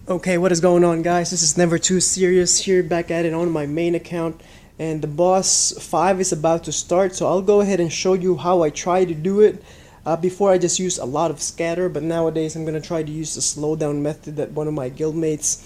Okay, what is going on, guys? This is Never Too Serious here, back at it on my main account, and the boss 5 is about to start, so I'll go ahead and show you how I try to do it. Before I just used a lot of scatter, but nowadays I'm going to try to use the slowdown method that one of my guildmates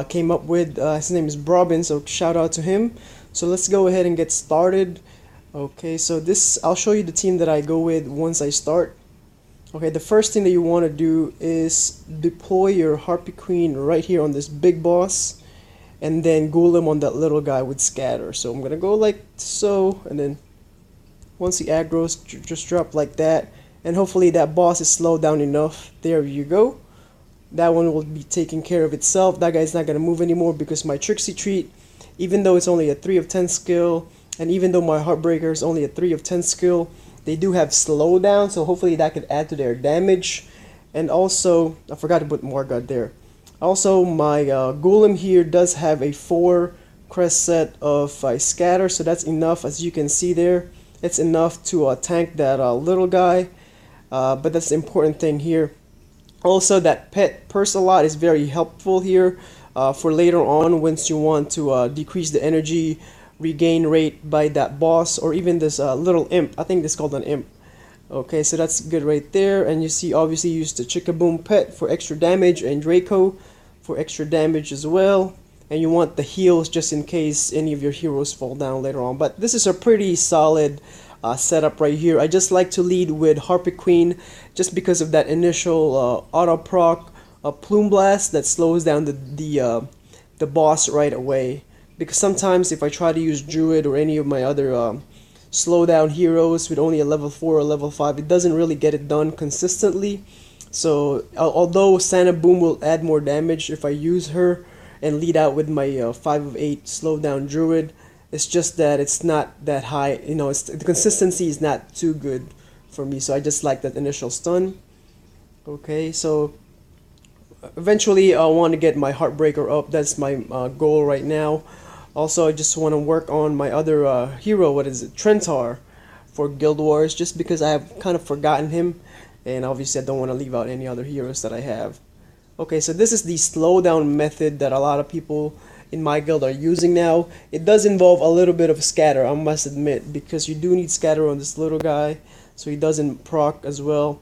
came up with. His name is Robin, so shout out to him. So let's go ahead and get started. Okay, so I'll show you the team that I go with once I start. Okay, the first thing that you want to do is deploy your Harpy Queen right here on this big boss, and then ghoul him on that little guy with scatter. So I'm gonna go like so, and then once he aggroes, just drop like that, and hopefully that boss is slowed down enough. There you go. That one will be taking care of itself. That guy's not gonna move anymore because my Tricksy Treat, even though it's only a 3 of 10 skill, and even though my Heartbreaker is only a 3 of 10 skill, they do have slowdown, so hopefully that could add to their damage. And also, I forgot to put Morgott there. Also, my Golem here does have a 4 crest set of scatter, so that's enough. As you can see there, it's enough to tank that little guy. But that's the important thing here. Also, that pet Purse-a-Lot is very helpful here for later on once you want to decrease the energy regain rate by that boss, or even this little imp. I think this is called an imp. Okay, so that's good right there. And you see, obviously, use the Chickaboom pet for extra damage and Draco for extra damage as well. And you want the heals just in case any of your heroes fall down later on. But this is a pretty solid setup right here. I just like to lead with Harpy Queen just because of that initial auto proc Plume Blast that slows down the boss right away. Because sometimes if I try to use Druid or any of my other slowdown heroes with only a level 4 or level 5, it doesn't really get it done consistently. So although Santa Boom will add more damage if I use her and lead out with my 5 of 8 slowdown Druid, it's just that it's not that high. You know, the consistency is not too good for me. So I just like that initial stun. Okay, so eventually I want to get my Heartbreaker up. That's my goal right now. Also, I just want to work on my other hero, what is it, Trentar, for Guild Wars, just because I have kind of forgotten him, and obviously I don't want to leave out any other heroes that I have. Okay, so this is the slowdown method that a lot of people in my guild are using now. It does involve a little bit of scatter, I must admit, because you do need scatter on this little guy, so he doesn't proc as well.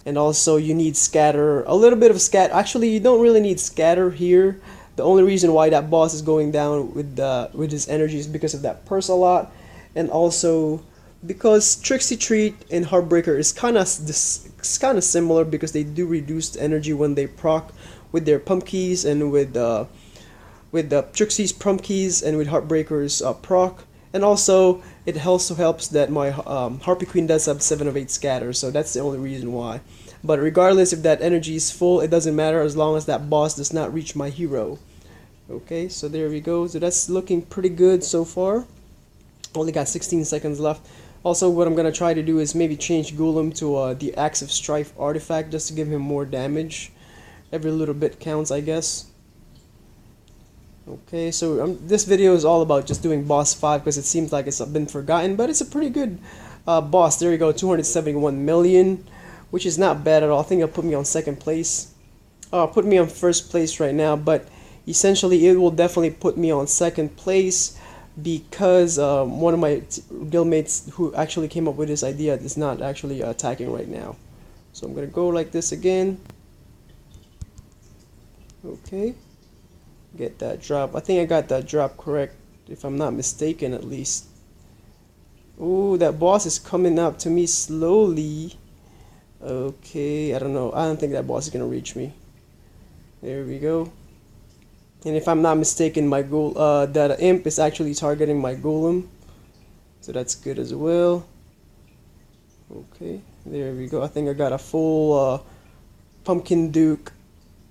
And also you need scatter, a little bit of scatter. Actually, you don't really need scatter here. The only reason why that boss is going down with his energy is because of that Purse-a-Lot, and also because Tricksy Treat and Heartbreaker is kind of similar because they do reduce the energy when they proc with their pump keys, and with the Trixie's pump keys and with Heartbreaker's proc. And also it also helps that my Harpy Queen does have 7 of 8 scatter, so that's the only reason why. But regardless if that energy is full, it doesn't matter as long as that boss does not reach my hero. Okay, so there we go. So that's looking pretty good so far. Only got 16 seconds left. Also, what I'm going to try to do is maybe change Golem to the Axe of Strife artifact just to give him more damage. Every little bit counts, I guess. Okay, so this video is all about just doing boss 5 because it seems like it's been forgotten, but it's a pretty good boss. There you go, 271 million, which is not bad at all. I think it'll put me on second place. Put me on first place right now, but essentially it will definitely put me on second place because one of my guildmates who actually came up with this idea is not actually attacking right now. So I'm gonna go like this again. Okay, get that drop. I think I got that drop correct, if I'm not mistaken at least. Ooh, that boss is coming up to me slowly. Okay, I don't know. I don't think that boss is gonna reach me. There we go. And if I'm not mistaken, my that imp is actually targeting my golem, so that's good as well. Okay, there we go. I think I got a full Pumpkin Duke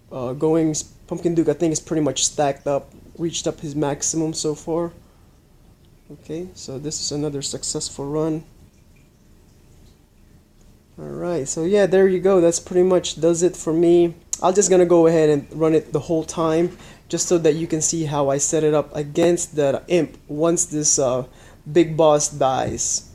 going. Pumpkin Duke, I think, is pretty much stacked up, reached up his maximum so far. Okay, so this is another successful run. Alright, so yeah, there you go. That's pretty much does it for me. I'm just gonna go ahead and run it the whole time, just so that you can see how I set it up against that imp once this big boss dies.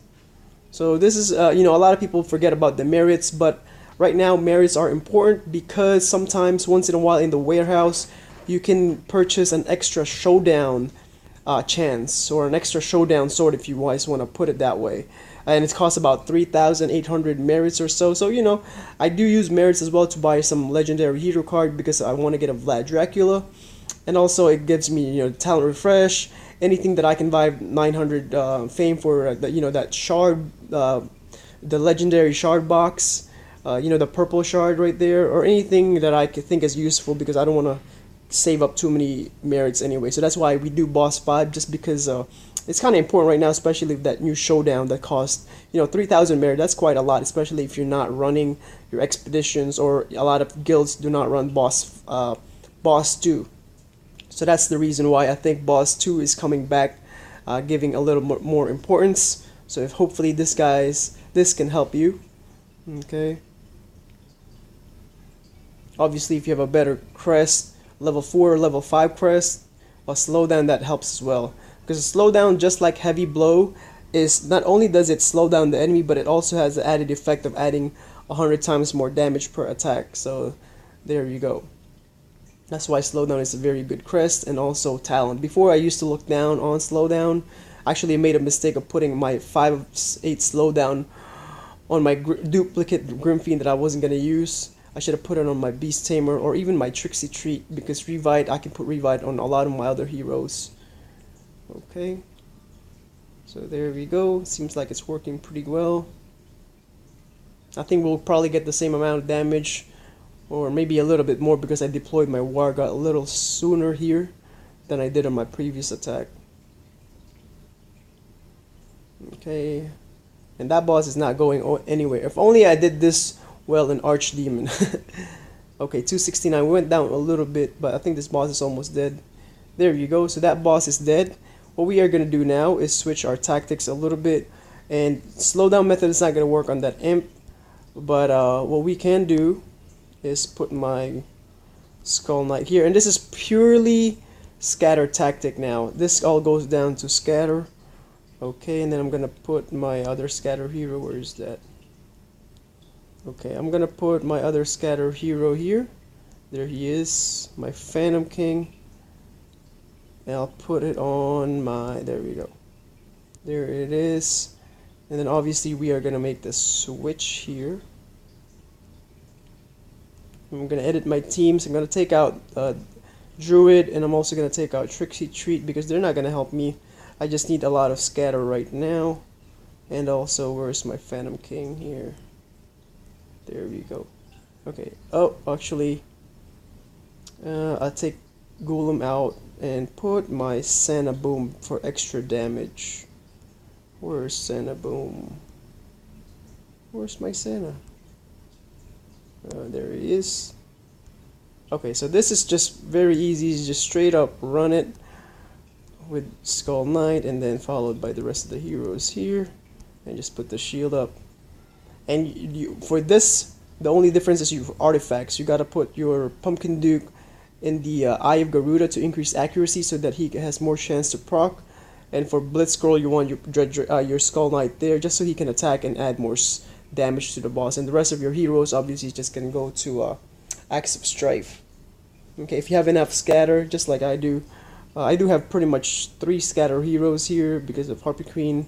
So this is, you know, a lot of people forget about the merits, but right now merits are important because sometimes once in a while in the warehouse you can purchase an extra showdown chance, or an extra showdown sword if you guys want to put it that way. And it costs about 3,800 merits or so. So, you know, I do use merits as well to buy some legendary hero card because I want to get a Vlad Dracula. And also it gives me, you know, talent refresh, anything that I can buy 900 fame for, you know, that shard, the legendary shard box, you know, the purple shard right there, or anything that I could think is useful because I don't want to save up too many merits anyway. So that's why we do boss 5, just because it's kind of important right now, especially with that new showdown that costs, you know, 3,000 merit. That's quite a lot, especially if you're not running your expeditions, or a lot of guilds do not run boss 2. So that's the reason why I think boss 2 is coming back, giving a little more importance. So if hopefully this can help you. Okay, obviously if you have a better crest, level 4 or level 5 crest, a slowdown, that helps as well. Because a slowdown, just like heavy blow, is not only does it slow down the enemy, but it also has the added effect of adding 100 times more damage per attack. So there you go. That's why slowdown is a very good crest, and also talent. Before I used to look down on slowdown. Actually, I made a mistake of putting my 5/8 slowdown on my duplicate Grimfiend that I wasn't gonna use. I should have put it on my Beast Tamer or even my Trixie Treat, because Revive, I can put Revive on a lot of my other heroes. Okay, so there we go. Seems like it's working pretty well. I think we'll probably get the same amount of damage, or maybe a little bit more, because I deployed my Warga a little sooner here than I did on my previous attack. Okay, and that boss is not going anywhere. If only I did this well in Archdemon. Okay, 269. We went down a little bit, but I think this boss is almost dead. There you go. So that boss is dead. What we are going to do now is switch our tactics a little bit. And slowdown method is not going to work on that imp. But what we can do is put my Skull Knight here. And this is purely scatter tactic now. This all goes down to scatter. Okay, and then I'm going to put my other scatter hero. Where is that? Okay, I'm gonna put my other scatter hero here. There he is, my Phantom King. And I'll put it on my, there we go. There it is. And then obviously we are gonna make the switch here. I'm gonna edit my teams. I'm gonna take out Druid, and I'm also gonna take out Trixie Treat because they're not gonna help me. I just need a lot of scatter right now. And also, where's my Phantom King here? There we go. Okay. Oh, actually, I'll take Golem out and put my Santa Boom for extra damage. Where's Santa Boom? Where's my Santa? There he is. Okay, so this is just very easy. Just straight up run it with Skull Knight, and then followed by the rest of the heroes here, and just put the shield up. And for this, the only difference is your artifacts. You gotta put your Pumpkin Duke in the Eye of Garuda to increase accuracy, so that he has more chance to proc. And for Blitz Scroll, you want your Skull Knight there, just so he can attack and add more damage to the boss. And the rest of your heroes, obviously, just can go to Axe of Strife. Okay, if you have enough scatter, just like I do have pretty much 3 scatter heroes here because of Harpy Queen,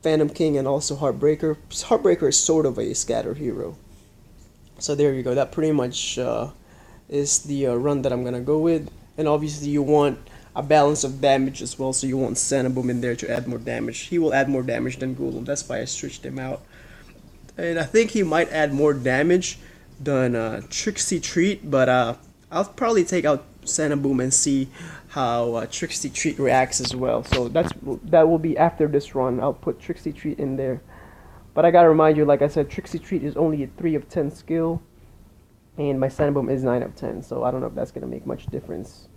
Phantom King, and also Heartbreaker. Heartbreaker is sort of a scatter hero. So there you go. That pretty much is the run that I'm gonna go with. And obviously you want a balance of damage as well, so you want Santa Boom in there to add more damage. He will add more damage than Golem. That's why I switched him out. And I think he might add more damage than Trixie Treat, but I'll probably take out Santa Boom and see how Trixie Treat reacts as well. So that will be after this run. I'll put Trixie Treat in there. But I gotta remind you, like I said, Trixie Treat is only a 3 of 10 skill, and my Santa Boom is 9 of 10. So I don't know if that's gonna make much difference.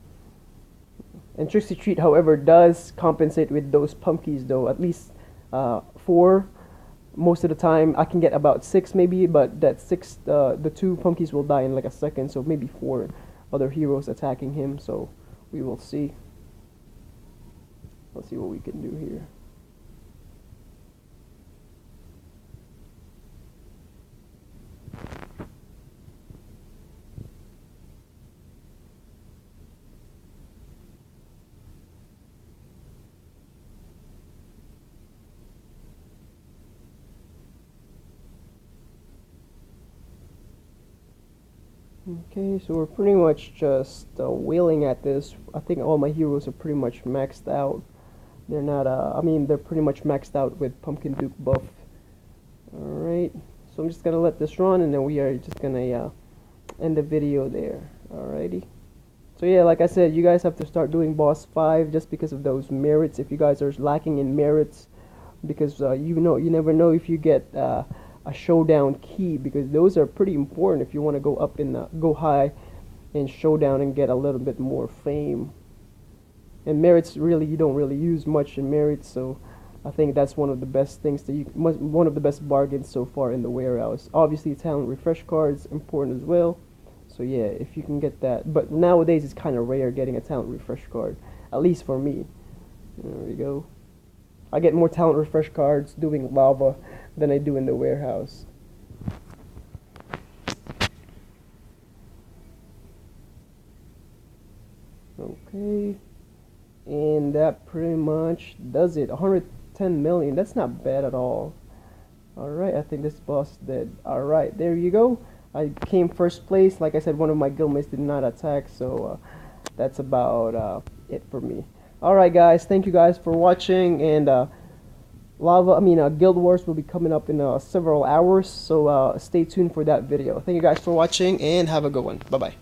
And Trixie Treat, however, does compensate with those pumpkins, though. At least 4. Most of the time, I can get about 6 maybe, but that 6, the 2 pumpkins will die in like a second. So maybe 4 other heroes attacking him. So we will see. Let's see what we can do here. Okay, so we're pretty much just wheeling at this. I think all my heroes are pretty much maxed out. They're not, I mean, they're pretty much maxed out with Pumpkin Duke buff. Alright, so I'm just gonna let this run, and then we are just gonna end the video there. Alrighty. So yeah, like I said, you guys have to start doing boss 5 just because of those merits. If you guys are lacking in merits, because you never know if you get a showdown key, because those are pretty important if you want to go up in go high in showdown and get a little bit more fame. And merits, really, you don't really use much in merits, so I think that's one of the best things that one of the best bargains so far in the warehouse. Obviously, talent refresh cards important as well. So yeah, if you can get that, but nowadays it's kind of rare getting a talent refresh card, at least for me. There we go. I get more talent refresh cards doing lava than I do in the warehouse. Okay, and that pretty much does it. 110 million, that's not bad at all. Alright, I think this boss is dead. Alright, there you go. I came first place. Like I said, one of my guildmates did not attack, so that's about it for me. Alright guys, thank you guys for watching, and Guild Wars will be coming up in several hours, so stay tuned for that video. Thank you guys for watching, and have a good one. Bye bye.